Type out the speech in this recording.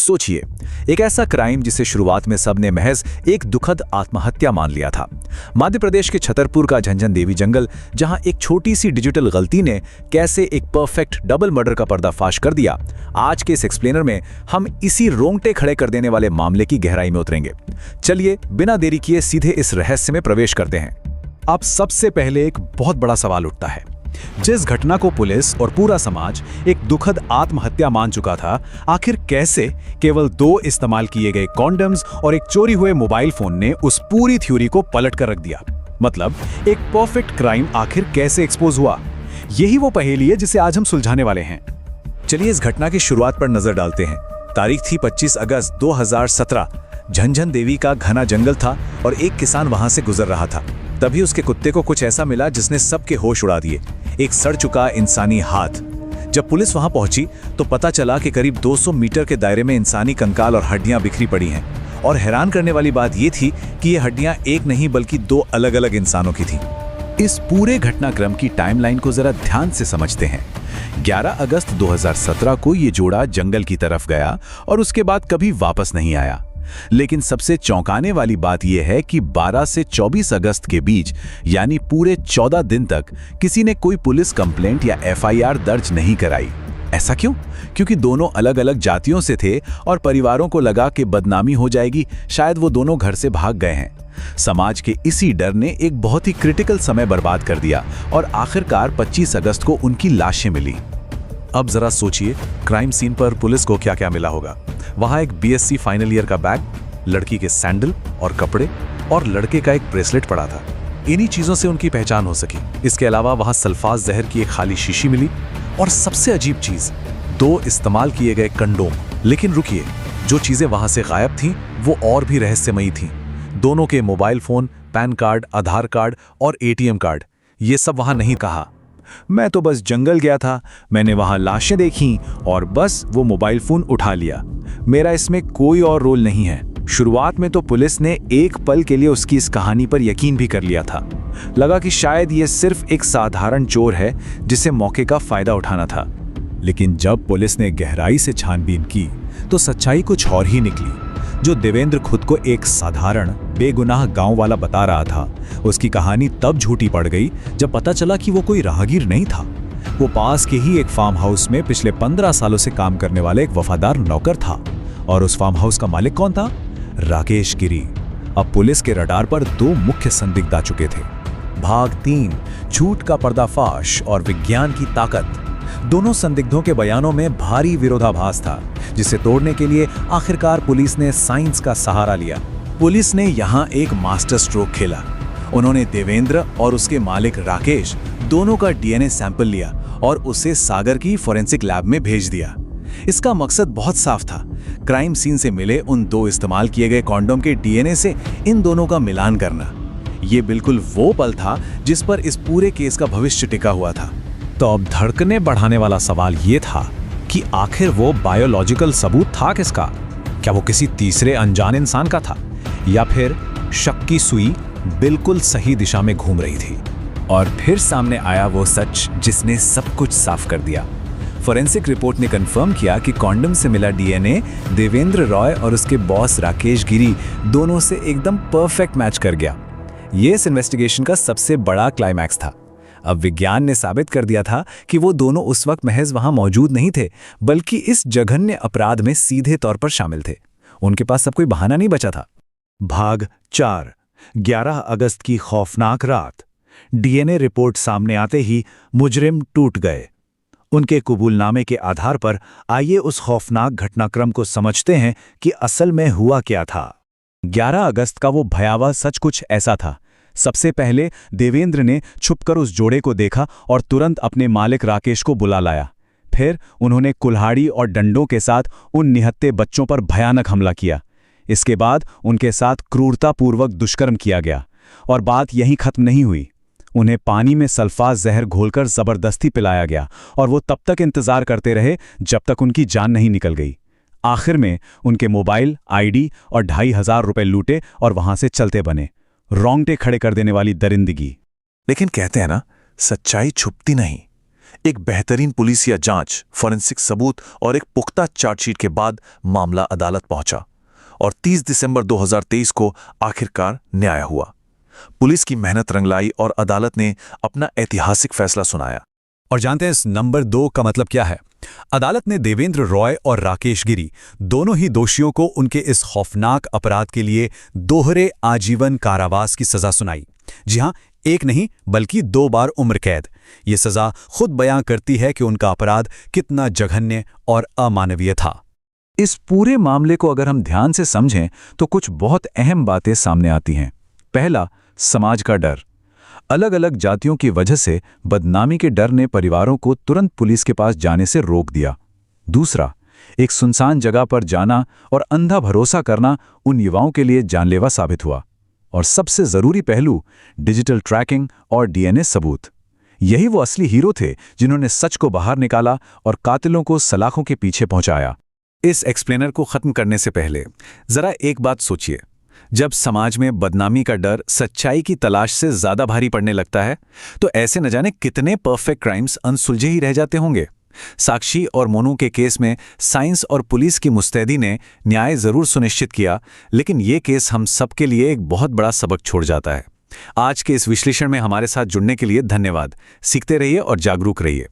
सोचिए, एक ऐसा क्राइम जिसे शुरुआत में सबने महज एक दुखद आत्महत्या मान लिया था। मध्य प्रदेश के छतरपुर का झंझन देवी जंगल, जहां एक छोटी सी डिजिटल गलती ने कैसे एक परफेक्ट डबल मर्डर का पर्दाफाश कर दिया। आज के इस एक्सप्लेनर में हम इसी रोंगटे खड़े कर देने वाले मामले की गहराई में उतरेंगे। चलिए बिना देरी किए सीधे इस रहस्य में प्रवेश करते हैं। अब सबसे पहले एक बहुत बड़ा सवाल उठता है। जिस घटना को पुलिस और पूरा समाज एक दुखद आत्महत्या मान चुका था, आखिर कैसे केवल 2 इस्तेमाल किए गए कॉन्डम्स और एक चोरी हुए मोबाइल फोन ने उस पूरी थ्योरी को पलट कर रख दिया। मतलब एक परफेक्ट क्राइम आखिर कैसे एक्सपोज हुआ? यही वो पहेली है जिसे आज हम सुलझाने वाले हैं। चलिए इस घटना की शुरुआत पर नजर डालते हैं। तारीख थी 25 अगस्त 2017। झंझन देवी का घना जंगल था और एक किसान वहां से गुजर रहा था। तभी उसके कुत्ते को कुछ ऐसा मिला जिसने सबके होश उड़ा दिए। एक सड़ चुका इंसानी हाथ। जब पुलिस वहां पहुंची तो पता चला कि करीब 200 मीटर के दायरे में इंसानी कंकाल और हड्डियां बिखरी पड़ी हैं। और हैरान करने वाली बात यह थी कि ये हड्डियां एक नहीं बल्कि 2 अलग-अलग इंसानों की थी। इस पूरे घटनाक्रम की टाइमलाइन को जरा ध्यान से समझते हैं। 11 अगस्त 2017 को ये जोड़ा जंगल की तरफ गया और उसके बाद कभी वापस नहीं आया। लेकिन सबसे चौंकाने वाली बात यह है कि 12 से 24 अगस्त के बीच, यानी पूरे 14 दिन तक किसी ने कोई पुलिस कंप्लेंट या एफआईआर दर्ज नहीं कराई। ऐसा क्यों? क्योंकि दोनों अलग अलग जातियों से थे और परिवारों को लगा कि बदनामी हो जाएगी, शायद वो दोनों घर से भाग गए हैं। समाज के इसी डर ने एक बहुत ही क्रिटिकल समय बर्बाद कर दिया और आखिरकार 25 अगस्त को उनकी लाशें मिली। अब जरा सोचिए, क्राइम सीन पर पुलिस को क्या क्या मिला होगा। वहां एक बीएससी फाइनल ईयर का बैग, लड़की के सैंडल और कपड़े और लड़के का एक ब्रेसलेट पड़ा था। इन्हीं चीजों से उनकी पहचान हो सकी। इसके अलावा वहां सल्फाज जहर की एक खाली शीशी मिली और सबसे अजीब चीज, 2 इस्तेमाल किए गए कंडोम। लेकिन रुकिए, जो चीजें वहां से गायब थीं वो और भी रहस्यमयी थीं। दोनों के मोबाइल फोन, पैन कार्ड, आधार कार्ड और एटीएम कार्ड, ये सब वहां नहीं। कहा, मैं तो बस जंगल गया था, मैंने वहां लाशें देखी और बस वो मोबाइल फोन उठा लिया। मेरा इसमें कोई और रोल नहीं है। शुरुआत में तो पुलिस ने एक पल के लिए उसकी इस कहानी पर यकीन भी कर लिया था। लगा कि शायद ये सिर्फ एक साधारण चोर है जिसे मौके का फायदा उठाना था। लेकिन जब पुलिस ने गहराई से छानबीन की तो सच्चाई कुछ और ही निकली। जो देवेंद्र खुद को एक साधारण बेगुनाह गांव वाला बता रहा था, उसकी कहानी तब झूठी पड़ गई जब पता चला कि वो कोई राहगीर नहीं था। वो पास के ही एक फार्म हाउस में पिछले 15 सालों से काम करने वाला एक वफादार नौकर था। और उस फार्म हाउस का मालिक कौन था? राकेश गिरी। अब पुलिस के रडार पर 2 मुख्य संदिग्ध आ चुके थे। भाग 3, झूठ का पर्दाफाश और विज्ञान की ताकत। दोनों संदिग्धों के बयानों में भारी विरोधाभास था, जिसे तोड़ने के लिए आखिरकार पुलिस ने साइंस का सहारा लिया। पुलिस ने यहां एक मास्टर स्ट्रोक खेला। उन्होंने देवेंद्र और उसके मालिक राकेश दोनों का डीएनए सैंपल लिया और उसे सागर की फोरेंसिक लैब में भेज दिया। इसका मकसद बहुत साफ था, क्राइम सीन से मिले उन 2 इस्तेमाल किए गए कॉन्डोम के डीएनए से इन दोनों का मिलान करना। ये बिल्कुल वो पल था जिस पर इस पूरे केस का भविष्य टिका हुआ था। तो अब धड़कने बढ़ाने वाला सवाल ये था कि आखिर वो बायोलॉजिकल सबूत था किसका? क्या वो किसी तीसरे अनजान इंसान का था, या फिर शक की सुई बिल्कुल सही दिशा में घूम रही थी? और फिर सामने आया वो सच जिसने सब कुछ साफ कर दिया। फोरेंसिक रिपोर्ट ने कंफर्म किया कि कॉन्डम से मिला डीएनए देवेंद्र रॉय और उसके बॉस राकेश गिरी दोनों से एकदम परफेक्ट मैच कर गया। ये इस इन्वेस्टिगेशन का सबसे बड़ा क्लाइमैक्स था। अब विज्ञान ने साबित कर दिया था कि वो दोनों उस वक्त महज वहां मौजूद नहीं थे, बल्कि इस जघन्य अपराध में सीधे तौर पर शामिल थे। उनके पास अब कोई बहाना नहीं बचा था। भाग 4, 11 अगस्त की खौफनाक रात। डीएनए रिपोर्ट सामने आते ही मुजरिम टूट गए। उनके कबूलनामे के आधार पर आइए उस खौफनाक घटनाक्रम को समझते हैं कि असल में हुआ क्या था। 11 अगस्त का वो भयावह सच कुछ ऐसा था। सबसे पहले देवेंद्र ने छुपकर उस जोड़े को देखा और तुरंत अपने मालिक राकेश को बुला लाया। फिर उन्होंने कुल्हाड़ी और डंडों के साथ उन निहत्थे बच्चों पर भयानक हमला किया। इसके बाद उनके साथ क्रूरतापूर्वक दुष्कर्म किया गया। और बात यहीं खत्म नहीं हुई। उन्हें पानी में सल्फाज जहर घोलकर जबरदस्ती पिलाया गया और वो तब तक इंतजार करते रहे जब तक उनकी जान नहीं निकल गई। आखिर में उनके मोबाइल, आईडी और 2,500 रुपए लूटे और वहां से चलते बने। रोंगटे खड़े कर देने वाली दरिंदगी। लेकिन कहते हैं ना, सच्चाई छुपती नहीं। एक बेहतरीन पुलिस या जांच, फॉरेंसिक सबूत और एक पुख्ता चार्जशीट के बाद मामला अदालत पहुंचा और 30 दिसंबर 2023 को आखिरकार न्याय हुआ। पुलिस की मेहनत रंग लाई और अदालत ने अपना ऐतिहासिक फैसला सुनाया। और जानते हैं इस नंबर 2 का मतलब क्या है? अदालत ने देवेंद्र रॉय और राकेश गिरी दोनों ही दोषियों को उनके इस खौफनाक अपराध के लिए दोहरे आजीवन कारावास की सजा सुनाई। जी हां, एक नहीं बल्कि 2 बार उम्र कैद। ये सजा खुद बयां करती है कि उनका अपराध कितना जघन्य और अमानवीय था। इस पूरे मामले को अगर हम ध्यान से समझें तो कुछ बहुत अहम बातें सामने आती हैं। पहला, समाज का डर। अलग अलग जातियों की वजह से बदनामी के डर ने परिवारों को तुरंत पुलिस के पास जाने से रोक दिया। दूसरा, एक सुनसान जगह पर जाना और अंधा भरोसा करना उन युवाओं के लिए जानलेवा साबित हुआ। और सबसे जरूरी पहलू, डिजिटल ट्रैकिंग और डीएनए सबूत। यही वो असली हीरो थे जिन्होंने सच को बाहर निकाला और कातिलों को सलाखों के पीछे पहुंचाया। इस एक्सप्लेनर को खत्म करने से पहले जरा एक बात सोचिए। जब समाज में बदनामी का डर सच्चाई की तलाश से ज्यादा भारी पड़ने लगता है, तो ऐसे न जाने कितने परफेक्ट क्राइम्स अनसुलझे ही रह जाते होंगे। साक्षी और मोनू के केस में साइंस और पुलिस की मुस्तैदी ने न्याय जरूर सुनिश्चित किया, लेकिन ये केस हम सबके लिए एक बहुत बड़ा सबक छोड़ जाता है। आज के इस विश्लेषण में हमारे साथ जुड़ने के लिए धन्यवाद। सीखते रहिए और जागरूक रहिए।